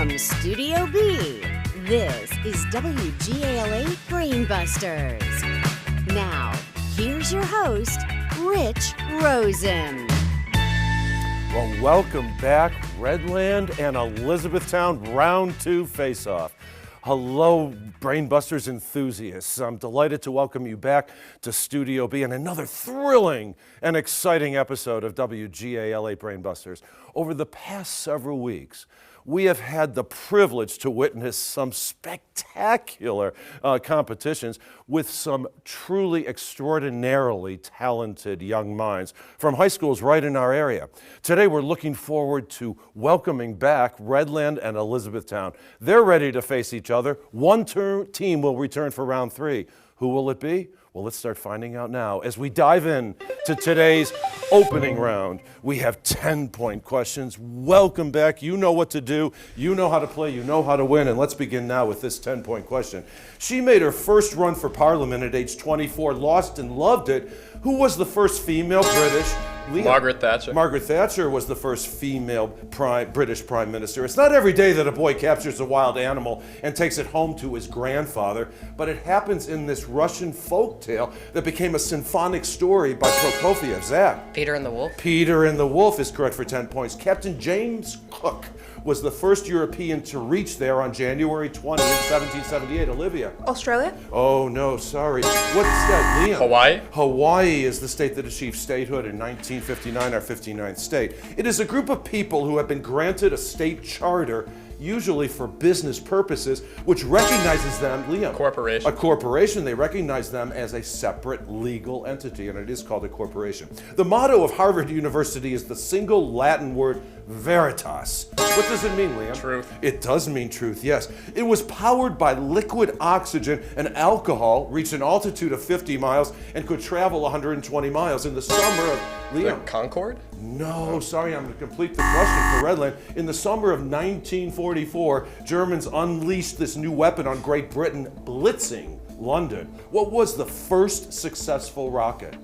From Studio B, this is WGALA Brainbusters. Now, here's your host, Rich Rosen. Well, welcome back, Redland and Elizabethtown Round 2 Face-Off. Hello, Brainbusters enthusiasts. I'm delighted to welcome you back to Studio B and another thrilling and exciting episode of WGALA Brainbusters. Over the past several weeks, we have had the privilege to witness some spectacular competitions with some truly extraordinarily talented young minds from high schools right in our area. Today we're looking forward to welcoming back Redland and Elizabethtown. They're ready to face each other. One team will return for round 3. Who will it be? Well, let's start finding out now. As we dive in to today's opening round, we have 10-point questions. Welcome back. You know what to do. You know how to play. You know how to win. And let's begin now with this 10-point question. She made her first run for Parliament at age 24, lost and loved it. Who was the first female British? Margaret Thatcher. Margaret Thatcher was the first female British Prime Minister. It's not every day that a boy captures a wild animal and takes it home to his grandfather, but it happens in this Russian folk tale that became a symphonic story by Prokofiev. Zach? Peter and the Wolf. Peter and the Wolf is correct for 10 points. Captain James Cook was the first European to reach there on January 20 in 1778. Olivia? Australia? Oh, no, sorry. What's that, Liam? Hawaii? Hawaii is the state that achieved statehood in 1959, our 59th state. It is a group of people who have been granted a state charter, usually for business purposes, which recognizes them, Liam. Corporation. A corporation. They recognize them as a separate legal entity, and it is called a corporation. The motto of Harvard University is the single Latin word veritas. What does it mean, Liam? Truth. It does mean truth, yes. It was powered by liquid oxygen and alcohol, reached an altitude of 50 miles, and could travel 120 miles in the summer of, The Liam. Concorde? No, sorry, I'm going to complete the question for Redland. In the summer of 1944, Germans unleashed this new weapon on Great Britain, blitzing London. What was the first successful rocket?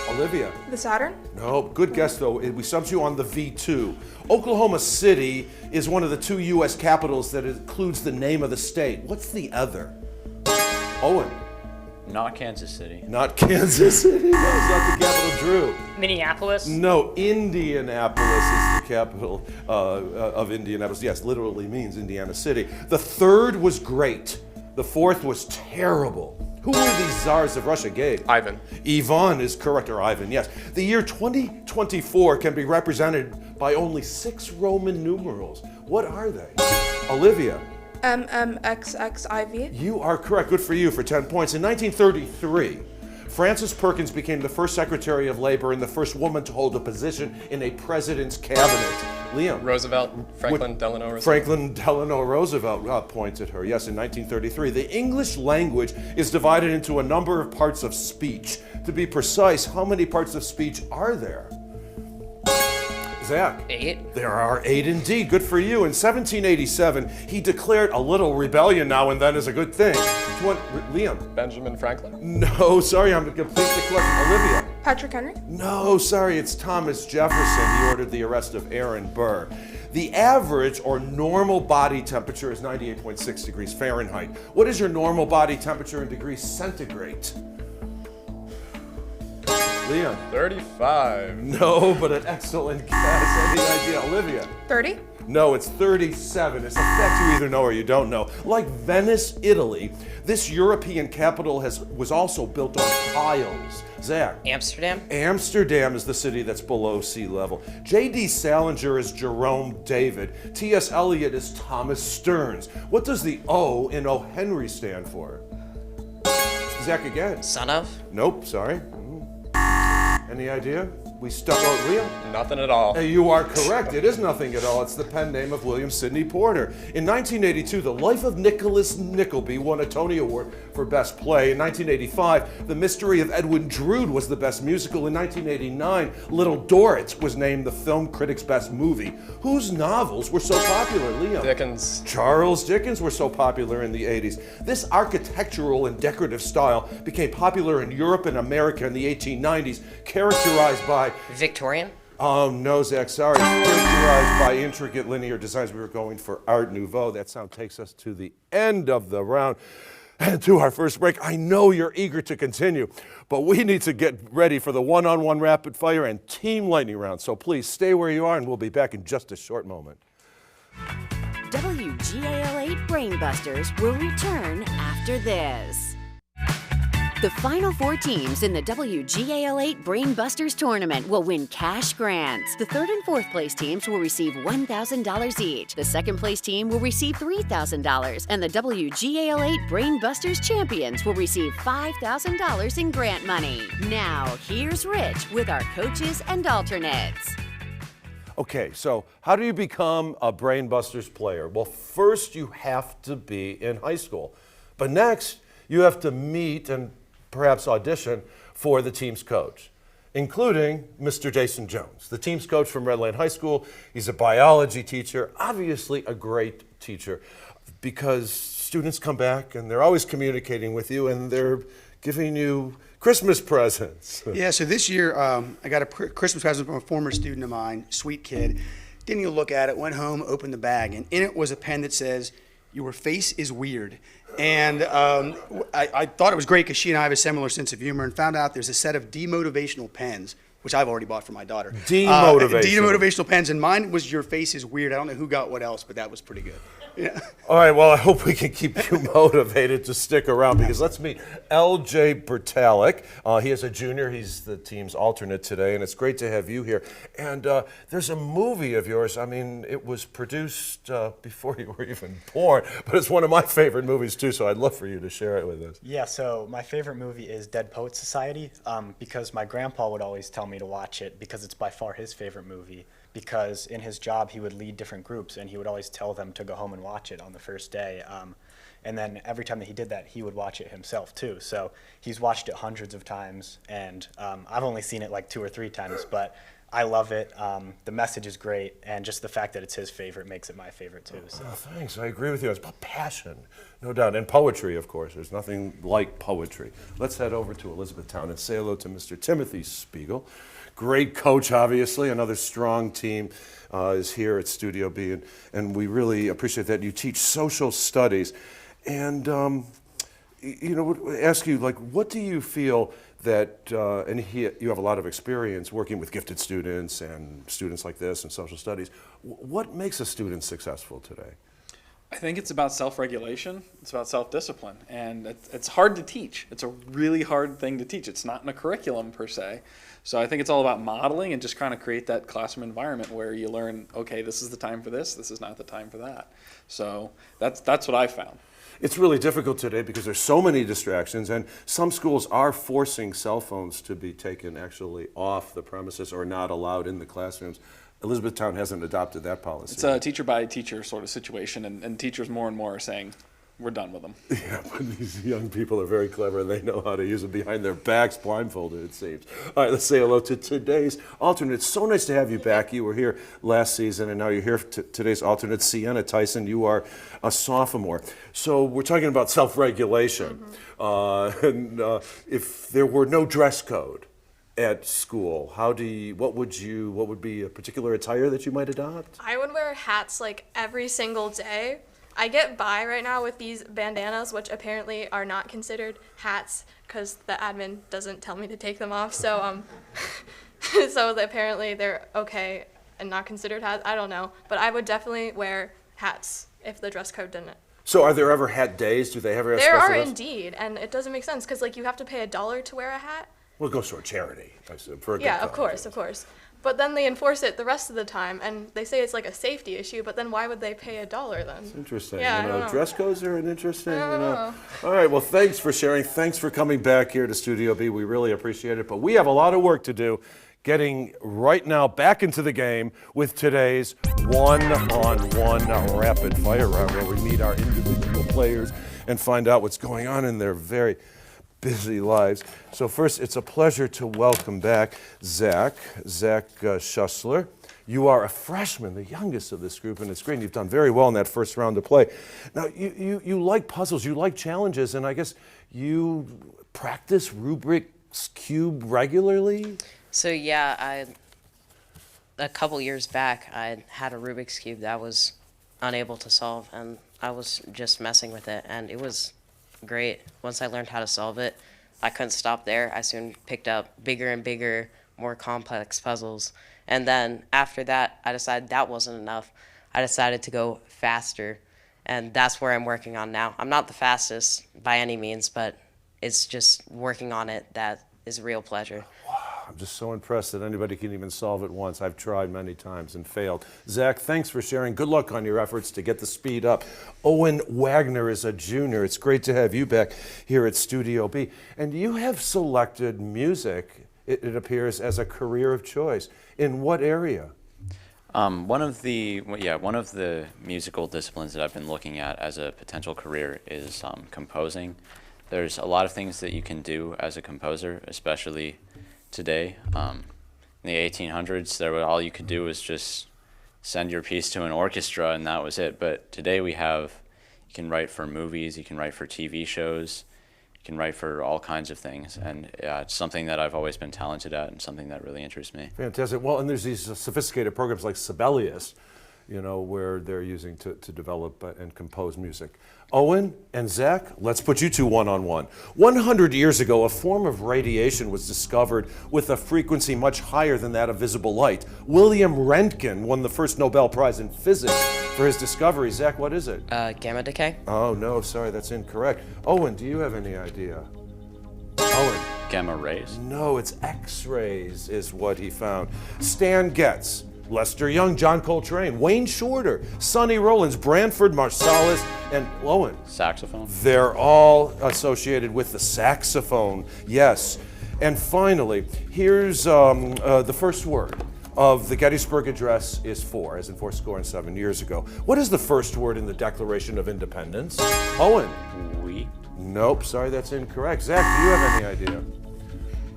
Olivia? The Saturn? No, good guess though. We stumped you on the V2. Oklahoma City is one of the 2 U.S. capitals that includes the name of the state. What's the other? Owen? Not Kansas City. Not Kansas City. No, it's not the capital. Drew? Minneapolis. No, Indianapolis is the capital of Indianapolis. Yes, literally means Indiana City. The third was great. The fourth was terrible. Who were these czars of Russia, Gabe? Ivan. Ivan is correct, or Ivan, yes. The year 2024 can be represented by only 6 Roman numerals. What are they? Olivia? XXIV. You are correct. Good for you for 10 points. In 1933, Frances Perkins became the first Secretary of Labor and the first woman to hold a position in a president's cabinet. Liam? Roosevelt. Franklin Delano Roosevelt. Franklin Delano Roosevelt pointed her, yes, in 1933. The English language is divided into a number of parts of speech. To be precise, how many parts of speech are there? Zach? 8. There are 8 indeed. Good for you. In 1787, he declared a little rebellion now and then is a good thing. Liam? Benjamin Franklin. No, sorry, I'm going to complete the question. Olivia? Patrick Henry? No, sorry, it's Thomas Jefferson. He ordered the arrest of Aaron Burr. The average or normal body temperature is 98.6 degrees Fahrenheit. What is your normal body temperature in degrees centigrade? Liam? 35. No, but an excellent guess. Any idea? Olivia? 30? No, it's 37. It's a fact you either know or you don't know. Like Venice, Italy, this European capital was also built on tiles. Zach? Amsterdam. Amsterdam is the city that's below sea level. J.D. Salinger is Jerome David. T.S. Eliot is Thomas Stearns. What does the O in O. Henry stand for? Zach again. Son of. Nope, sorry. Any idea? We stuck out Liam? Nothing at all. You are correct. It is nothing at all. It's the pen name of William Sidney Porter. In 1982, The Life of Nicholas Nickleby won a Tony Award for Best Play. In 1985, The Mystery of Edwin Drood was the best musical. In 1989, Little Dorrit was named the Film Critics' Best Movie. Whose novels were so popular, Liam? Dickens. Charles Dickens were so popular in the 80s. This architectural and decorative style became popular in Europe and America in the 1890s, characterized by Victorian. No, Zach, sorry. Characterized by intricate linear designs, we were going for Art Nouveau. That sound takes us to the end of the round and to our first break. I know you're eager to continue, but we need to get ready for the one-on-one rapid fire and team lightning round. So please stay where you are, and we'll be back in just a short moment. WGAL8 Brainbusters will return after this. The final 4 teams in the WGAL8 Brainbusters tournament will win cash grants. The 3rd and 4th place teams will receive $1,000 each. The 2nd place team will receive $3,000. And the WGAL8 Brainbusters champions will receive $5,000 in grant money. Now, here's Rich with our coaches and alternates. Okay, so how do you become a Brainbusters player? Well, first you have to be in high school. But next, you have to meet and perhaps audition for the team's coach, including Mr. Jason Jones, the team's coach from Redland High School. He's a biology teacher, obviously a great teacher, because students come back and they're always communicating with you and they're giving you Christmas presents. Yeah, so this year I got a Christmas present from a former student of mine, sweet kid. Didn't even look at it, went home, opened the bag, and in it was a pen that says, "Your face is weird." And I thought it was great because she and I have a similar sense of humor, and found out there's a set of demotivational pens, which I've already bought for my daughter. Demotivational pens, and mine was "Your face is weird." I don't know who got what else, but that was pretty good. Yeah. All right, well, I hope we can keep you motivated to stick around, because let's meet L.J. Bertalik. He is a junior. He's the team's alternate today, and it's great to have you here. And there's a movie of yours. I mean, it was produced before you were even born, but it's one of my favorite movies, too, so I'd love for you to share it with us. Yeah, so my favorite movie is Dead Poets Society, because my grandpa would always tell me to watch it because it's by far his favorite movie. Because in his job, he would lead different groups, and he would always tell them to go home and watch it on the first day. And then every time that he did that, he would watch it himself, too. So he's watched it hundreds of times, and I've only seen it like 2 or 3 times, but I love it. The message is great, and just the fact that it's his favorite makes it my favorite, too. So. Oh, thanks. I agree with you. It's about passion, no doubt. And poetry, of course. There's nothing like poetry. Let's head over to Elizabethtown and say hello to Mr. Timothy Spiegel. Great coach, obviously. Another strong team is here at Studio B, and we really appreciate that. You teach social studies, and ask you, like, what do you feel that, you have a lot of experience working with gifted students and students like this in social studies. What makes a student successful today? I think it's about self-regulation. It's about self-discipline, and it's hard to teach. It's a really hard thing to teach. It's not in a curriculum per se. So I think it's all about modeling and just trying to create that classroom environment where you learn, okay, this is the time for this is not the time for that. So that's what I found. It's really difficult today because there's so many distractions, and some schools are forcing cell phones to be taken actually off the premises or not allowed in the classrooms. Elizabethtown hasn't adopted that policy. It's a teacher by teacher sort of situation, and teachers more and more are saying, we're done with them. Yeah, but these young people are very clever, and they know how to use it behind their backs, blindfolded, it seems. All right, let's say hello to today's alternate. It's so nice to have you back. You were here last season, and now you're here today's alternate. Sienna Tyson, you are a sophomore. So we're talking about self-regulation. And if there were no dress code at school, what would be a particular attire that you might adopt? I would wear hats like every single day. I get by right now with these bandanas, which apparently are not considered hats because the admin doesn't tell me to take them off. So so apparently they're okay and not considered hats. I don't know, but I would definitely wear hats if the dress code didn't. So are there ever hat days? Do they ever have There special are days? indeed, and it doesn't make sense because like you have to pay $1 to wear a hat. Well, it goes to a charity. I said, for a good Yeah, cause. of course. But then they enforce it the rest of the time, and they say it's like a safety issue, but then why would they pay $1 then? Interesting. Yeah, I don't know. Dress codes are an interesting. I don't know. All right. Well, thanks for sharing. Thanks for coming back here to Studio B. We really appreciate it. But we have a lot of work to do, getting right now back into the game with today's one-on-one rapid fire round, where we meet our individual players and find out what's going on in their very busy lives. So first, it's a pleasure to welcome back Zach Schussler. You are a freshman, the youngest of this group, and it's great. You've done very well in that first round of play. Now, you like puzzles, you like challenges, and I guess you practice Rubik's Cube regularly? So yeah, a couple years back, I had a Rubik's Cube that I was unable to solve, and I was just messing with it, and it was great. Once I learned how to solve it, I couldn't stop there. I soon picked up bigger and bigger, more complex puzzles. And then after that, I decided that wasn't enough. I decided to go faster, and that's where I'm working on now. I'm not the fastest by any means, but it's just working on it that is a real pleasure. I'm just so impressed that anybody can even solve it once. I've tried many times and failed. Zach, thanks for sharing. Good luck on your efforts to get the speed up. Owen Wagner is a junior. It's great to have you back here at Studio B. And you have selected music, it appears, as a career of choice. In what area? One of the musical disciplines that I've been looking at as a potential career is composing. There's a lot of things that you can do as a composer, especially today. In the 1800s, all you could do was just send your piece to an orchestra and that was it. But today you can write for movies, you can write for TV shows, you can write for all kinds of things. And it's something that I've always been talented at and something that really interests me. Fantastic. Well, and there's these sophisticated programs like Sibelius, where they're using to develop and compose music. Owen and Zach, let's put you two one-on-one. 100 years ago, a form of radiation was discovered with a frequency much higher than that of visible light. William Röntgen won the first Nobel Prize in physics for his discovery. Zach, what is it? Gamma decay? Oh, no, sorry, that's incorrect. Owen, do you have any idea? Owen. Gamma rays? No, it's X-rays is what he found. Stan Getz, Lester Young, John Coltrane, Wayne Shorter, Sonny Rollins, Branford Marsalis, and Owen. Saxophone? They're all associated with the saxophone, yes. And finally, here's the first word of the Gettysburg Address is four, as in 407 years ago. What is the first word in the Declaration of Independence? Owen? We? Nope, sorry, that's incorrect. Zach, do you have any idea?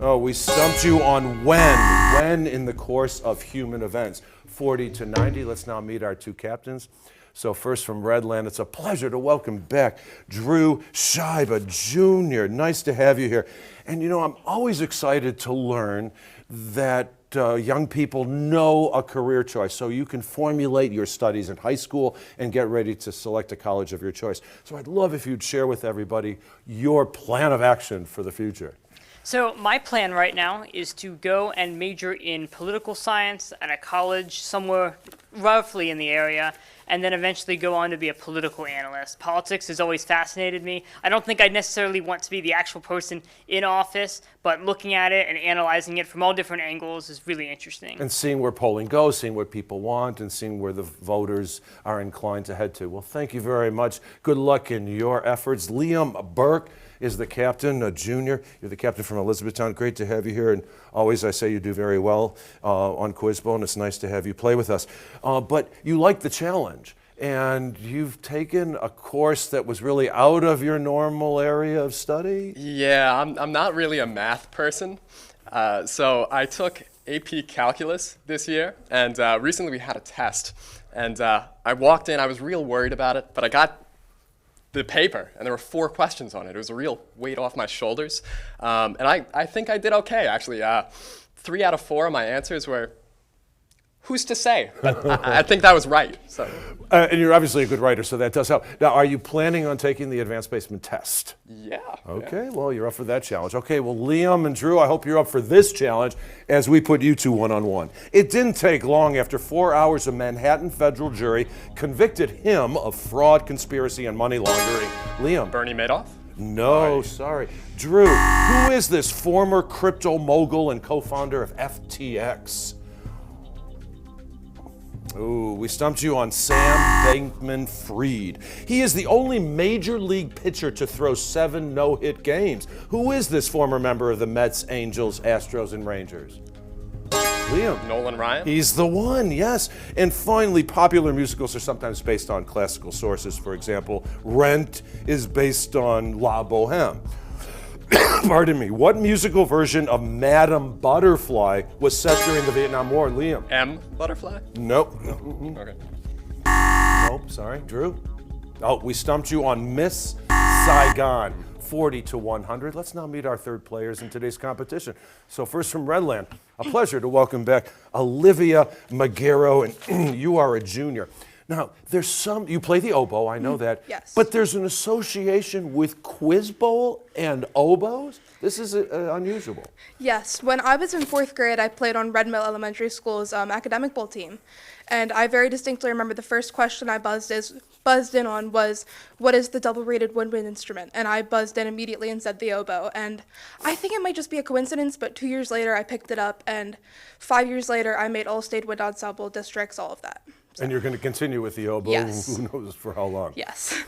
Oh, we stumped you on when in the course of human events. 40 to 90, let's now meet our two captains. So first from Redland, it's a pleasure to welcome back Drew Scheibe, Jr. Nice to have you here. And I'm always excited to learn that young people know a career choice so you can formulate your studies in high school and get ready to select a college of your choice. So I'd love if you'd share with everybody your plan of action for the future. So my plan right now is to go and major in political science at a college somewhere roughly in the area, and then eventually go on to be a political analyst. Politics has always fascinated me. I don't think I necessarily want to be the actual person in office, but looking at it and analyzing it from all different angles is really interesting. And seeing where polling goes, seeing what people want, and seeing where the voters are inclined to head to. Well, thank you very much. Good luck in your efforts. Liam Burke is the captain, a junior. You're the captain from Elizabethtown. Great to have you here. And always I say you do very well on Quizbo. It's nice to have you play with us. But you like the challenge. And you've taken a course that was really out of your normal area of study? Yeah, I'm not really a math person. So I took AP Calculus this year. And recently we had a test. And I walked in. I was real worried about it. But I got the paper, and there were 4 questions on it. It was a real weight off my shoulders. And I think I did okay, actually. 3 out of 4 of my answers were, who's to say? But I think that was right. So. And you're obviously a good writer, so that does help. Now, are you planning on taking the advanced placement test? Yeah. Okay, yeah. Well, you're up for that challenge. Okay, well, Liam and Drew, I hope you're up for this challenge as we put you two one-on-one. It didn't take long after 4 hours a Manhattan federal jury convicted him of fraud, conspiracy, and money laundering. Liam. Bernie Madoff? No, sorry. Drew, who is this former crypto mogul and co-founder of FTX? Ooh, we stumped you on Sam Bankman-Fried. He is the only major league pitcher to throw 7 no-hit games. Who is this former member of the Mets, Angels, Astros, and Rangers? Liam. Nolan Ryan? He's the one, yes. And finally, popular musicals are sometimes based on classical sources. For example, Rent is based on La Boheme. Pardon me, what musical version of Madame Butterfly was set during the Vietnam War? Liam. M. Butterfly? Nope. Okay. Nope, sorry. Drew? Oh, we stumped you on Miss Saigon. 40 to 100. Let's now meet our third players in today's competition. So first from Redland, A pleasure to welcome back Olivia Magaro, and you are a junior. Now, you play the oboe, I know that. Yes. But there's an association with Quiz Bowl and oboes? This is unusual. Yes. When I was in 4th grade, I played on Red Mill Elementary School's academic bowl team. And I very distinctly remember the first question I buzzed in on was, what is the double-rated woodwind instrument? And I buzzed in immediately and said the oboe. And I think it might just be a coincidence, but 2 years later I picked it up, and 5 years later I made all-state wind ensemble districts, all of that. And you're going to continue with the oboe? Yes. Who knows for how long? Yes.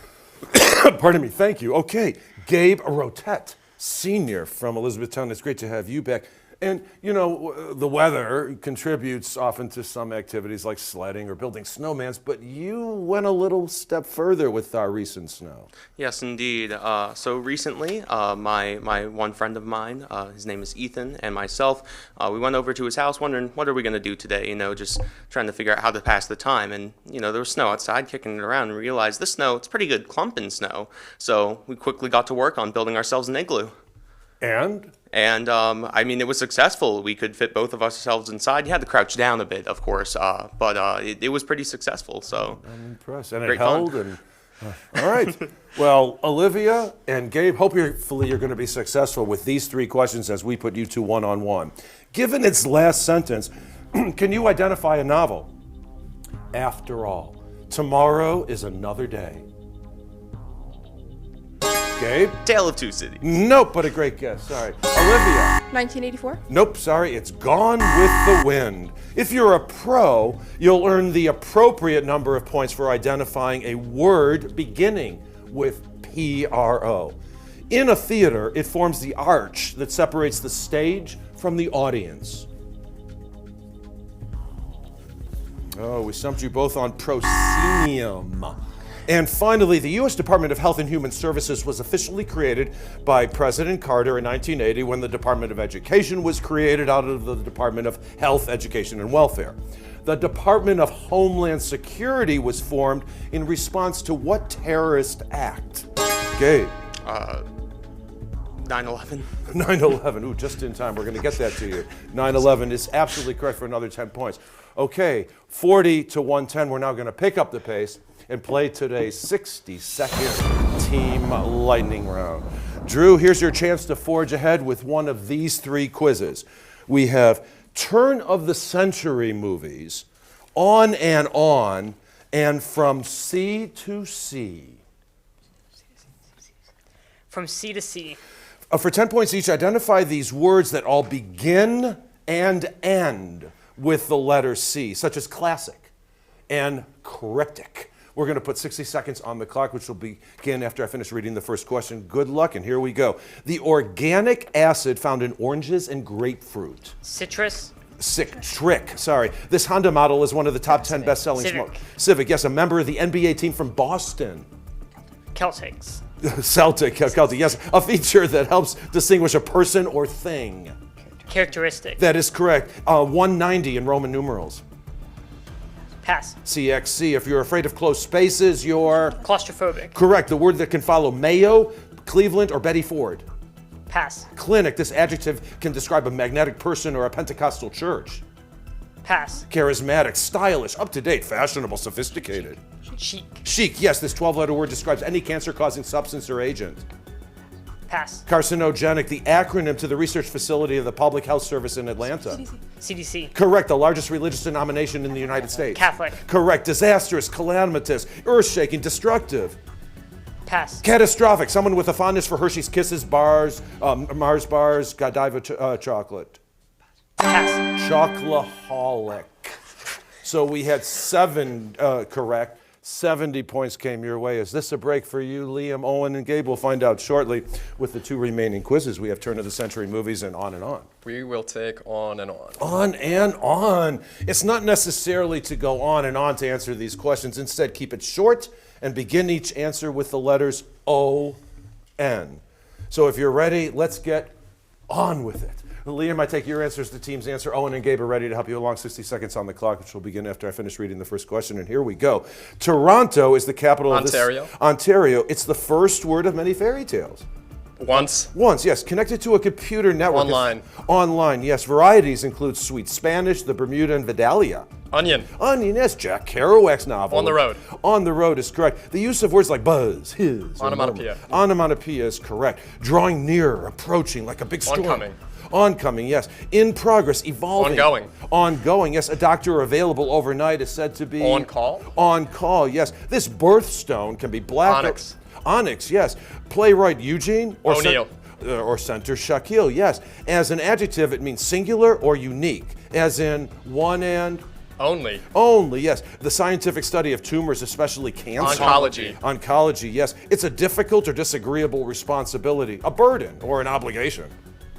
Pardon me, thank you. Okay, Gabe Rotet, senior from Elizabethtown. It's great to have you back. And, you know, the weather contributes often to some activities like sledding or building snowmans, but you went a little step further with our recent snow. Yes, indeed. So recently, my one friend of mine, his name is Ethan, and myself, we went over to his house wondering, what are we going to do today? You know, just trying to figure out how to pass the time. And, you know, there was snow outside, kicking it around, and realized this snow, it's pretty good clumping snow. So we quickly got to work on building ourselves an igloo. And? And, I mean, it was successful. We could fit both of ourselves inside. You had to crouch down a bit, of course, but it was pretty successful. So I'm impressed. And great it held. fun. And all right. Well, Olivia and Gabe, hopefully you're going to be successful with these 3 questions as we put you two one-on-one. Given its last sentence, can you identify a novel? After all, tomorrow is another day. Gabe? Tale of Two Cities. Nope, but a great guess. Sorry. Olivia? 1984? Nope, sorry. It's Gone with the Wind. If you're a pro, you'll earn the appropriate number of points for identifying a word beginning with P-R-O. In a theater, it forms the arch that separates the stage from the audience. Oh, we stumped you both on proscenium. And finally, the U.S. Department of Health and Human Services was officially created by President Carter in 1980 when the Department of Education was created out of the Department of Health, Education, and Welfare. The Department of Homeland Security was formed in response to what terrorist act? Gabe? 9/11. 9/11. Ooh, just in time. We're going to get that to you. 9/11 is absolutely correct for another 10 points. Okay, 40 to 110. We're now going to pick up the pace and play today's 60-second team lightning round. Drew, here's your chance to forge ahead with one of these 3 quizzes. We have turn of the century movies, On, and From Sea to Sea. From sea to sea. For 10 points each, identify these words that all begin and end with the letter C, such as classic and cryptic. We're going to put 60 seconds on the clock, which will begin after I finish reading the first question. Good luck, and here we go. The organic acid found in oranges and grapefruit. Citrus. Citric, sorry. This Honda model is one of the top 10 best-selling Civic, yes, a member of the NBA team from Boston. Celtics. Celtic, yes. A feature that helps distinguish a person or thing. Characteristic. That is correct. 190 in Roman numerals. Pass. CXC. If you're afraid of closed spaces, you're... Claustrophobic. Correct. The word that can follow Mayo, Cleveland, or Betty Ford. Pass. Clinic. This adjective can describe a magnetic person or a Pentecostal church. Pass. Charismatic, stylish, up-to-date, fashionable, sophisticated. Chic. Chic. Yes, this 12-letter word describes any cancer-causing substance or agent. Pass. Carcinogenic, the acronym to the research facility of the Public Health Service in Atlanta. CDC. Correct, the largest religious denomination in the United States. Catholic. Correct, disastrous, calamitous, earth-shaking, destructive. Pass. Catastrophic, someone with a fondness for Hershey's Kisses, bars, Mars bars, Godiva chocolate. Pass. Chocoholic. So we had 7 correct. 70 points came your way. Is this a break for you, Liam, Owen, and Gabe? We'll find out shortly with the 2 remaining quizzes. We have Turn of the Century movies and On and On. We will take On and On. On and on. It's not necessarily to go on and on to answer these questions. Instead, keep it short and begin each answer with the letters O-N. So if you're ready, let's get on with it. Liam, I take your answers, the team's answer. Owen and Gabe are ready to help you along. 60 seconds on the clock, which will begin after I finish reading the first question. And here we go. Toronto is the capital of Ontario. Ontario. It's the first word of many fairy tales. Once. Once, yes. Connected to a computer network. Online. Online, yes. Varieties include Sweet Spanish, the Bermuda, and Vidalia. Onion. Onion, yes. Jack Kerouac's novel. On the Road. On the Road is correct. The use of words like buzz, his. or Onomatopoeia. murmur. Onomatopoeia is correct. Drawing nearer, approaching, like a big storm. Oncoming. Oncoming, yes. In progress, evolving. Ongoing. Ongoing, yes. A doctor available overnight is said to be... On call. On call, yes. This birthstone can be black. Onyx. Onyx, yes. Playwright Eugene or O'Neill. Or center Shaquille, yes. As an adjective, it means singular or unique, as in one and Only. only, yes. The scientific study of tumors, especially cancer. Oncology. Oncology, yes. It's a difficult or disagreeable responsibility, a burden or an obligation.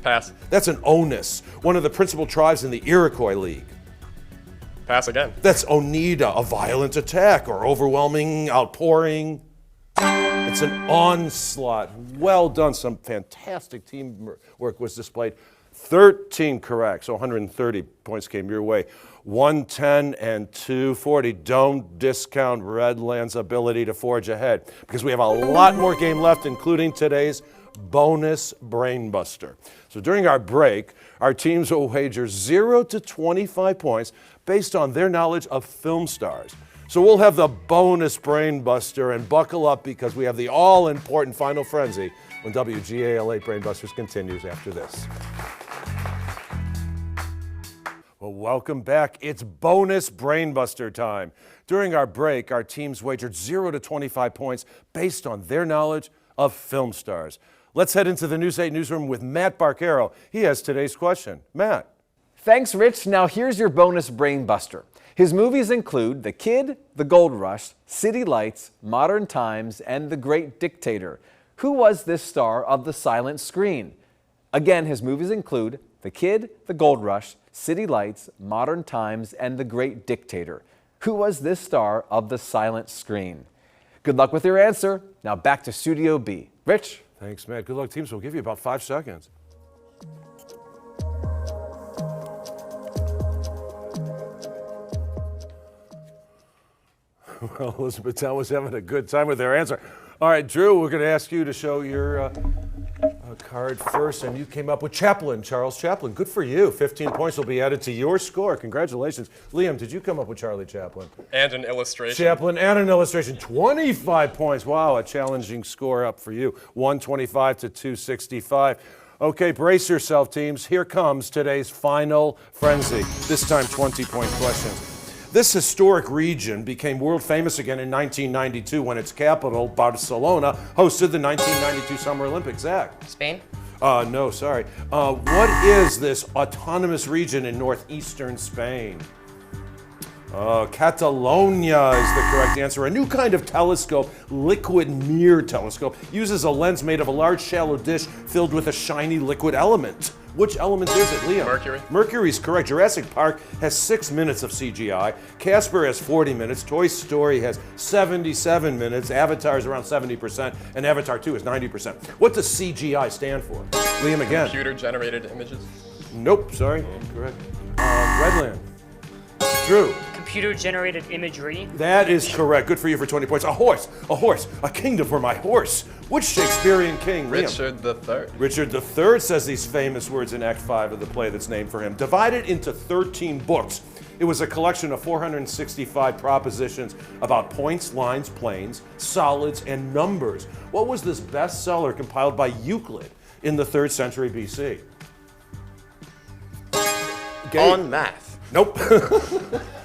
Pass. That's an onus, one of the principal tribes in the Iroquois League. Pass again. That's Oneida, a violent attack or overwhelming outpouring. It's an onslaught. Well done. Some fantastic teamwork was displayed. 13 correct, so 130 points came your way. 110 and 240. Don't discount Redland's ability to forge ahead because we have a lot more game left, including today's bonus Brainbuster. So during our break, our teams will wager 0 to 25 points based on their knowledge of film stars. So we'll have the bonus Brainbuster, and buckle up because we have the all-important Final Frenzy when WGAL 8 Brainbusters continues after this. Well, welcome back. It's bonus Brainbuster time. During our break, our teams wagered 0 to 25 points based on their knowledge of film stars. Let's head into the News 8 newsroom with Matt Barcaro. He has today's question. Matt. Thanks, Rich. Now here's your bonus Brainbuster. His movies include The Kid, The Gold Rush, City Lights, Modern Times, and The Great Dictator. Who was this star of the silent screen? Again, his movies include The Kid, The Gold Rush, City Lights, Modern Times, and The Great Dictator. Who was this star of the silent screen? Good luck with your answer. Now back to Studio B. Rich? Thanks, Matt. Good luck, teams. We'll give you about 5 seconds. Well, Elizabethtown was having a good time with their answer. All right, Drew, we're going to ask you to show your card first, and you came up with Chaplin, Charles Chaplin. Good for you. 15 points will be added to your score. Congratulations. Liam, did you come up with Charlie Chaplin? And an illustration. Chaplin and an illustration. 25 points. Wow, a challenging score up for you. 125 to 265. Okay, brace yourself, teams. Here comes today's final frenzy. This time, 20-point questions. This historic region became world famous again in 1992 when its capital, Barcelona, hosted the 1992 Summer Olympics. Zach? Spain? No, sorry. What is this autonomous region in northeastern Spain? Catalonia is the correct answer. A new kind of telescope, liquid mirror telescope, uses a lens made of a large shallow dish filled with a shiny liquid element. Which element is it, Liam? Mercury. Mercury's correct. Jurassic Park has 6 minutes of CGI. Casper has 40 minutes. Toy Story has 77 minutes. Avatar is around 70%. And Avatar 2 is 90%. What does CGI stand for? Liam again. Computer-generated images. Nope, sorry. Incorrect. Redland. Drew. Computer-generated imagery. That is correct. Good for you for 20 points. A horse, a kingdom for my horse. Which Shakespearean king? Richard III. Richard III says these famous words in Act 5 of the play that's named for him. Divided into 13 books, it was a collection of 465 propositions about points, lines, planes, solids, and numbers. What was this bestseller compiled by Euclid in the 3rd century BC? On math. Nope.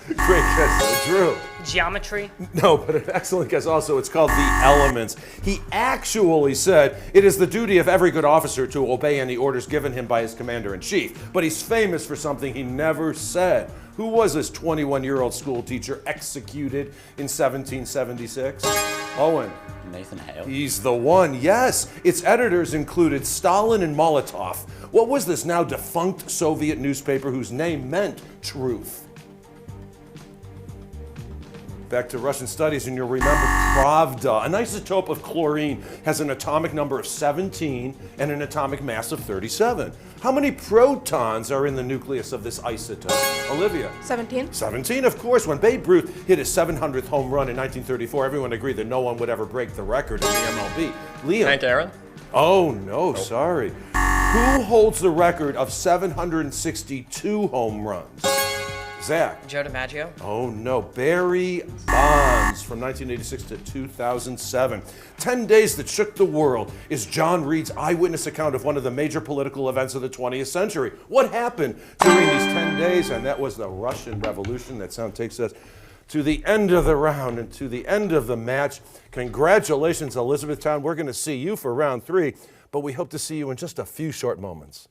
Great guess, Drew. Geometry. No, but an excellent guess also. It's called The Elements. He actually said, it is the duty of every good officer to obey any orders given him by his commander-in-chief. But he's famous for something he never said. Who was this 21-year-old school teacher executed in 1776? Owen. Nathan Hale. He's the one, yes. Its editors included Stalin and Molotov. What was this now defunct Soviet newspaper whose name meant truth? Back to Russian studies, and you'll remember Pravda. An isotope of chlorine has an atomic number of 17 and an atomic mass of 37. How many protons are in the nucleus of this isotope? Olivia? 17. 17, of course. When Babe Ruth hit his 700th home run in 1934, everyone agreed that no one would ever break the record in the MLB. Liam? Hank Aaron? Oh, no, sorry. Who holds the record of 762 home runs? Zach. Joe DiMaggio. Oh, no. Barry Bonds from 1986 to 2007. 10 Days That Shook the World is John Reed's eyewitness account of one of the major political events of the 20th century. What happened during these 10 days? And that was the Russian Revolution. That sound takes us to the end of the round and to the end of the match. Congratulations, Elizabethtown. We're going to see you for round 3, but we hope to see you in just a few short moments.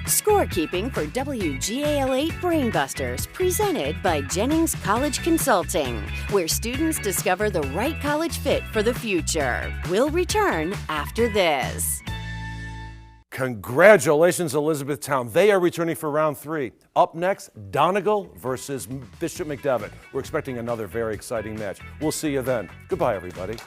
Scorekeeping for WGAL 8 Brainbusters, presented by Jennings College Consulting, where students discover the right college fit for the future. We'll return after this. Congratulations, Elizabethtown. They are returning for round 3. Up next, Donegal versus Bishop McDevitt. We're expecting another very exciting match. We'll see you then. Goodbye, everybody.